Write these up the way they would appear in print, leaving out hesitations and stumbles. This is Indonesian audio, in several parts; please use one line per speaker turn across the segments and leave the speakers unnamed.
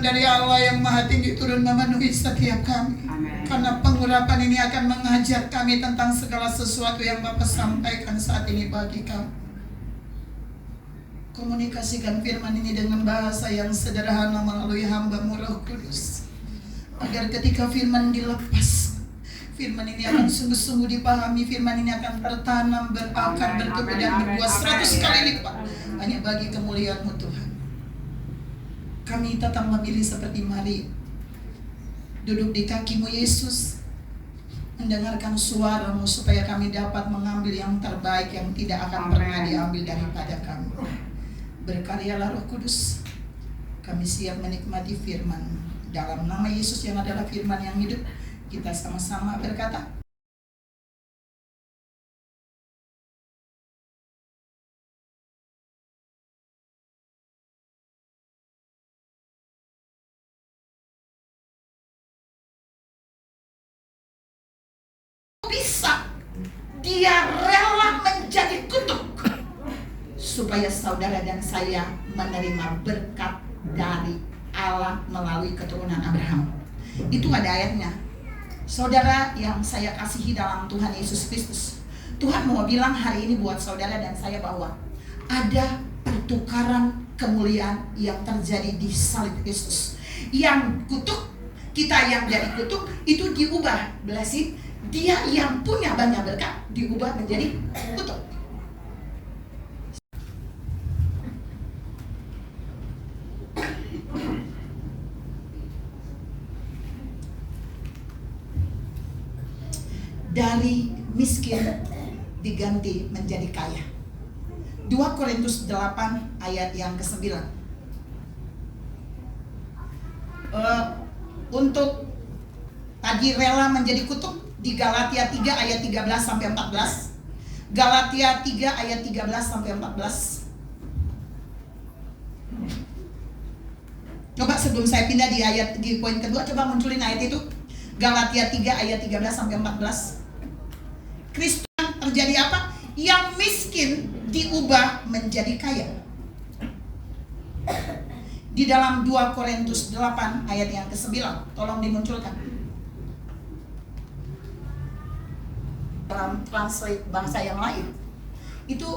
dari Allah yang Maha Tinggi turun memenuhi setiap kami.
Amen.
Karena pengurapan ini akan mengajar kami tentang segala sesuatu yang Bapa sampaikan saat ini bagi kami. Komunikasikan firman ini dengan bahasa yang sederhana melalui hamba-Mu Roh Kudus, agar ketika firman dilepas, firman ini akan sungguh-sungguh dipahami. Firman ini akan tertanam, berakar, bertumbuh dan berbuah 100 kali lipat hanya bagi kemuliaan-Mu Tuhan. Kami tetap memilih seperti Maria, duduk di kaki-Mu Yesus, mendengarkan suara-Mu supaya kami dapat mengambil yang terbaik yang tidak akan pernah diambil daripada kami. Berkaryalah Roh Kudus, kami siap menikmati firman. Dalam nama Yesus yang adalah firman yang hidup, kita sama-sama berkata, bisa dia rela menjadi kutuk supaya saudara dan saya menerima berkat dari Allah melalui keturunan Abraham. Itu ada ayatnya. Saudara yang saya kasihi dalam Tuhan Yesus Kristus, Tuhan mau bilang hari ini buat saudara dan saya bahwa ada pertukaran kemuliaan yang terjadi di salib Kristus. Yang kutuk, kita yang jadi kutuk itu diubah blessing. Dia yang punya banyak berkat diubah menjadi kutuk. Dari miskin diganti menjadi kaya. 2 Korintus 8 ayat yang ke-9. Untuk tadi rela menjadi kutuk di Galatia 3 ayat 13 sampai 14. Galatia 3 ayat 13 sampai 14. Coba sebelum saya pindah di poin kedua, coba munculin ayat itu. Galatia 3 ayat 13 sampai 14. Kristus terjadi apa? Yang miskin diubah menjadi kaya. Di dalam 2 Korintus 8 ayat yang ke-9, tolong dimunculkan. Dalam translate bahasa yang lain, itu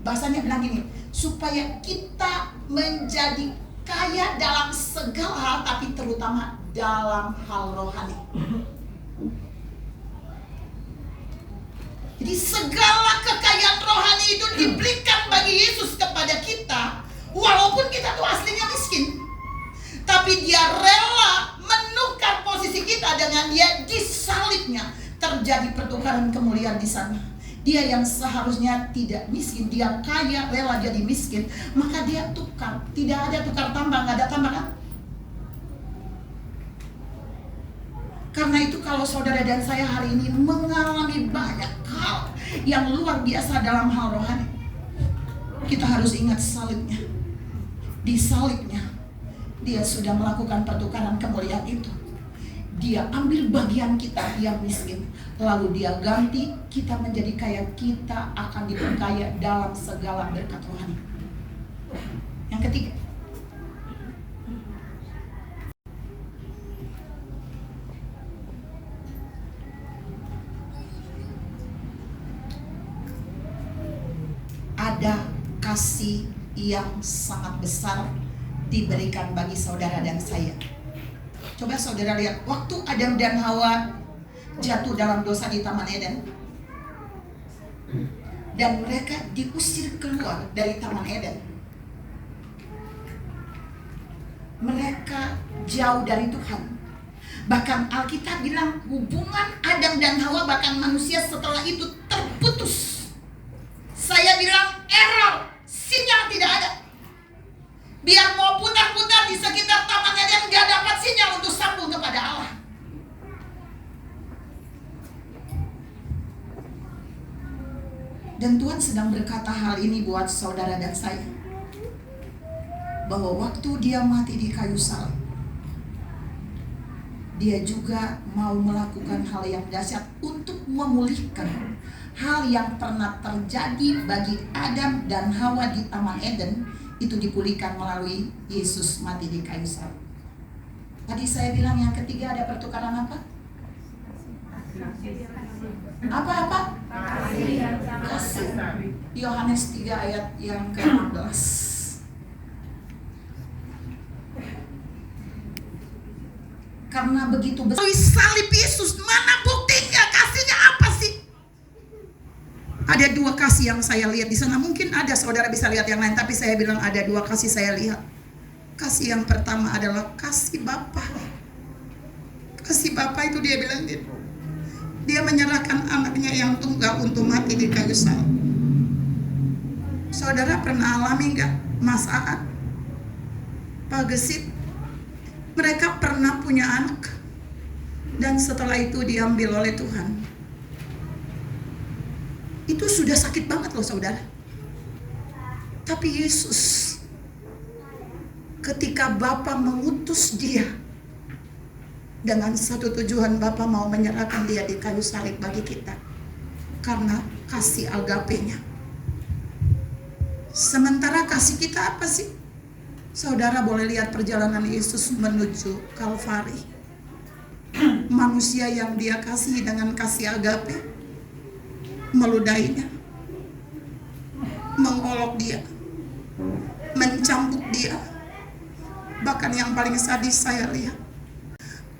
bahasanya bilang gini, supaya kita menjadi kaya dalam segala hal, tapi terutama dalam hal rohani. Jadi segala kekayaan rohani itu diberikan bagi Yesus kepada kita, walaupun kita tuh aslinya miskin, tapi Dia rela menukar posisi kita dengan Dia disalibnya. Terjadi pertukaran kemuliaan di sana. Dia yang seharusnya tidak miskin, dia kaya, rela jadi miskin, maka dia tukar. Tidak ada tukar tambah, nggak ada tambah kan? Karena itu kalau saudara dan saya hari ini mengalami banyak hal yang luar biasa dalam hal rohani, kita harus ingat salibnya. Di salibnya Dia sudah melakukan pertukaran kemuliaan itu. Dia ambil bagian kita yang miskin, lalu Dia ganti kita menjadi kaya. Kita akan diperkaya dalam segala berkat rohani. Yang ketiga, ada kasih yang sangat besar diberikan bagi saudara dan saya. Coba saudara lihat, waktu Adam dan Hawa jatuh dalam dosa di Taman Eden, dan mereka diusir keluar dari Taman Eden. Mereka jauh dari Tuhan. Bahkan Alkitab bilang hubungan Adam dan Hawa, bahkan manusia setelah itu terputus. Saya bilang error, sinyal tidak ada. Biar mau putar-putar di sekitar Taman Eden, gak dapat sinyal untuk sambung kepada Allah. Dan Tuhan sedang berkata hal ini buat saudara dan saya, bahwa waktu Dia mati di kayu salib, Dia juga mau melakukan hal yang dahsyat untuk memulihkan hal yang pernah terjadi bagi Adam dan Hawa di Taman Eden. Itu dipulihkan melalui Yesus mati di kayu salib. Tadi saya bilang yang ketiga ada pertukaran apa? Apa? Kasih. Yohanes 3 ayat yang ke-16. Karena begitu besar salib Yesus, mana buktinya? Kasihnya apa sih? Ada 2 kasih yang saya lihat di sana. Mungkin ada saudara bisa lihat yang lain, tapi saya bilang ada 2 kasih saya lihat. Kasih yang pertama adalah kasih Bapa. Kasih Bapa itu dia bilang gitu. Dia menyerahkan anaknya yang tunggal untuk mati di kayu salib. Saudara pernah alami enggak masalah? Pak Gesit, mereka pernah punya anak dan setelah itu diambil oleh Tuhan. Itu sudah sakit banget loh saudara. Tapi Yesus, ketika Bapa mengutus dia dengan satu tujuan, Bapa mau menyerahkan dia di kayu salib bagi kita karena kasih agapenya. Sementara kasih kita apa sih? Saudara boleh lihat perjalanan Yesus menuju Kalvari. Manusia yang dia kasih dengan kasih agape, meludainya, mengolok dia, mencambuk dia. Bahkan yang paling sadis saya lihat,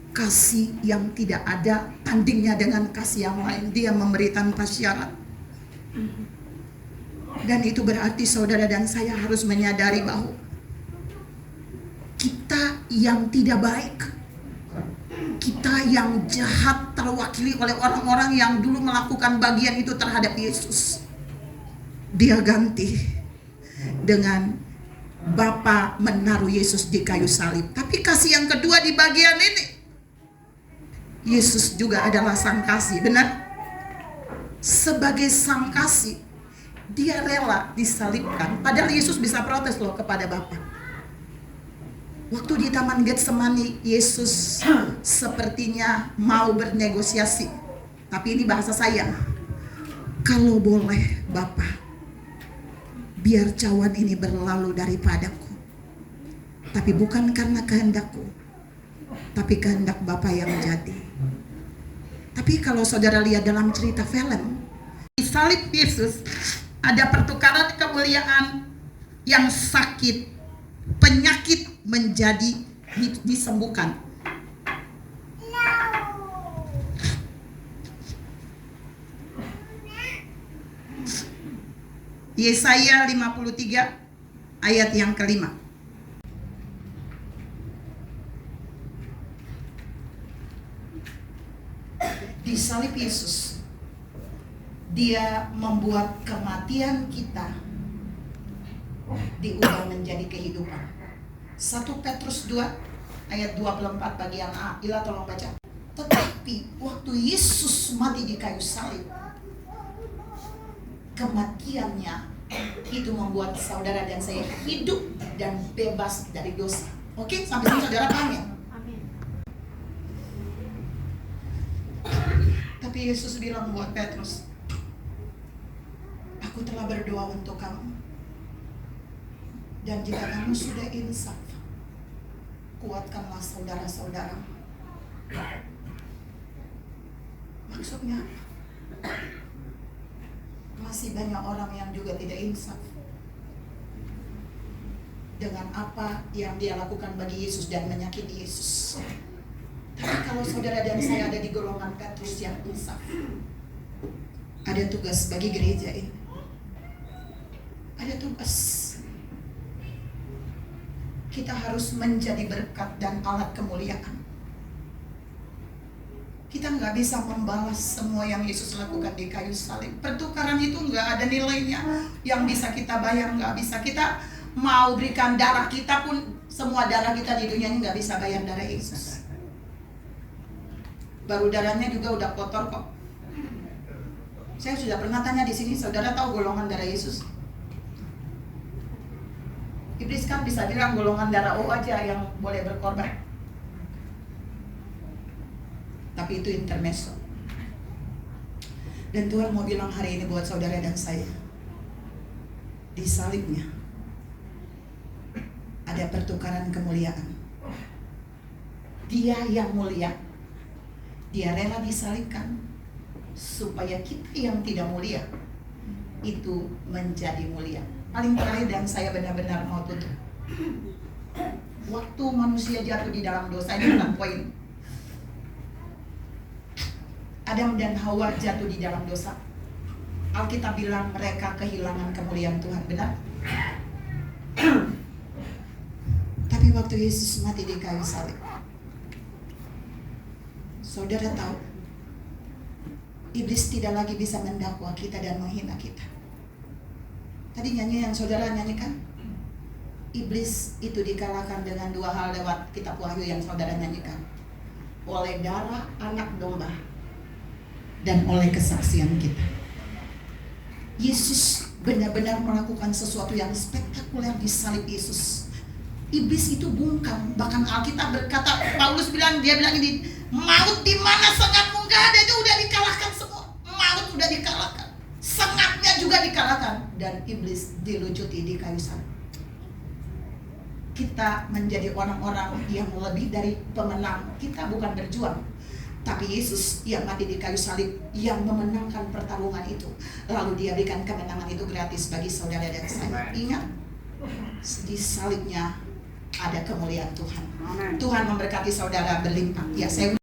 kasih yang tidak ada tandingnya dengan kasih yang lain. Dia memberi tanpa syarat. Dan itu berarti saudara dan saya harus menyadari bahwa kita yang tidak baik, kita yang jahat terwakili oleh orang-orang yang dulu melakukan bagian itu terhadap Yesus. Dia ganti dengan Bapa menaruh Yesus di kayu salib. Tapi kasih yang kedua di bagian ini, Yesus juga adalah sang kasih, benar? Sebagai sang kasih, dia rela disalibkan. Padahal Yesus bisa protes loh kepada Bapa. Waktu di Taman Getsemani, Yesus sepertinya mau bernegosiasi. Tapi ini bahasa saya. Kalau boleh Bapa, biar cawan ini berlalu daripadaku. Tapi bukan karena kehendakku, tapi kehendak Bapa yang jadi. Tapi kalau saudara lihat dalam cerita film, di salib Yesus ada pertukaran kemuliaan, yang sakit, penyakit menjadi disembuhkan. Yesaya 53 ayat yang ke-5. Di salib Yesus, dia membuat kematian kita diubah menjadi kehidupan. 1 Petrus 2 ayat 24 bagian A. Ila tolong baca. Tetapi waktu Yesus mati di kayu salib, kematiannya itu membuat saudara dan saya hidup dan bebas dari dosa. Oke, sampai sini saudara paham ya? Tapi Yesus bilang buat Petrus, aku telah berdoa untuk kamu, dan jika kamu sudah insaf, kuatkanlah saudara-saudara. Maksudnya masih banyak orang yang juga tidak insaf dengan apa yang dia lakukan bagi Yesus dan menyakiti Yesus. Tapi kalau saudara dan saya ada di golongan Petrus yang insaf, ada tugas bagi gereja ini. Ada tugas. Kita harus menjadi berkat dan alat kemuliaan. Kita nggak bisa membalas semua yang Yesus lakukan di kayu salib. Pertukaran itu nggak ada nilainya yang bisa kita bayar, nggak bisa. Kita mau berikan darah kita pun, semua darah kita di dunia ini nggak bisa bayar darah Yesus. Baru darahnya juga udah kotor kok. Saya sudah pernah tanya di sini, saudara tahu golongan darah Yesus? Iblis kan bisa bilang golongan darah O aja yang boleh berkorban. Tapi itu intermezzo. Dan Tuhan mau bilang hari ini buat saudara dan saya, di salibnya ada pertukaran kemuliaan. Dia yang mulia, dia rela disalibkan supaya kita yang tidak mulia itu menjadi mulia. Paling terakhir dan saya benar-benar mau tutup. Waktu manusia jatuh di dalam dosa, ini 6 poin. Adam dan Hawa jatuh di dalam dosa. Alkitab bilang mereka kehilangan kemuliaan Tuhan, benar? Tapi waktu Yesus mati di kayu salib, saudara tahu, iblis tidak lagi bisa mendakwa kita dan menghina kita. Tadi nyanyi yang saudara nyanyikan, iblis itu dikalahkan dengan 2 hal lewat kitab Wahyu yang saudara nyanyikan. Oleh darah anak domba dan oleh kesaksian kita. Yesus benar-benar melakukan sesuatu yang spektakuler di salib Yesus. Iblis itu bungkam. Bahkan Alkitab berkata, Paulus bilang, dia bilang ini, maut di mana sengatmu? Gak ada, itu udah dikalahkan semua. Maut udah dikalahkan, sengatnya juga dikalahkan, dan iblis dilucuti di kayu salib. Kita menjadi orang-orang yang lebih dari pemenang. Kita bukan berjuang, tapi Yesus yang mati di kayu salib yang memenangkan pertarungan itu. Lalu dia berikan kemenangan itu gratis bagi saudara dan saya. Ingat, di salibnya ada kemuliaan Tuhan. Tuhan memberkati saudara berlimpah. Ya, saya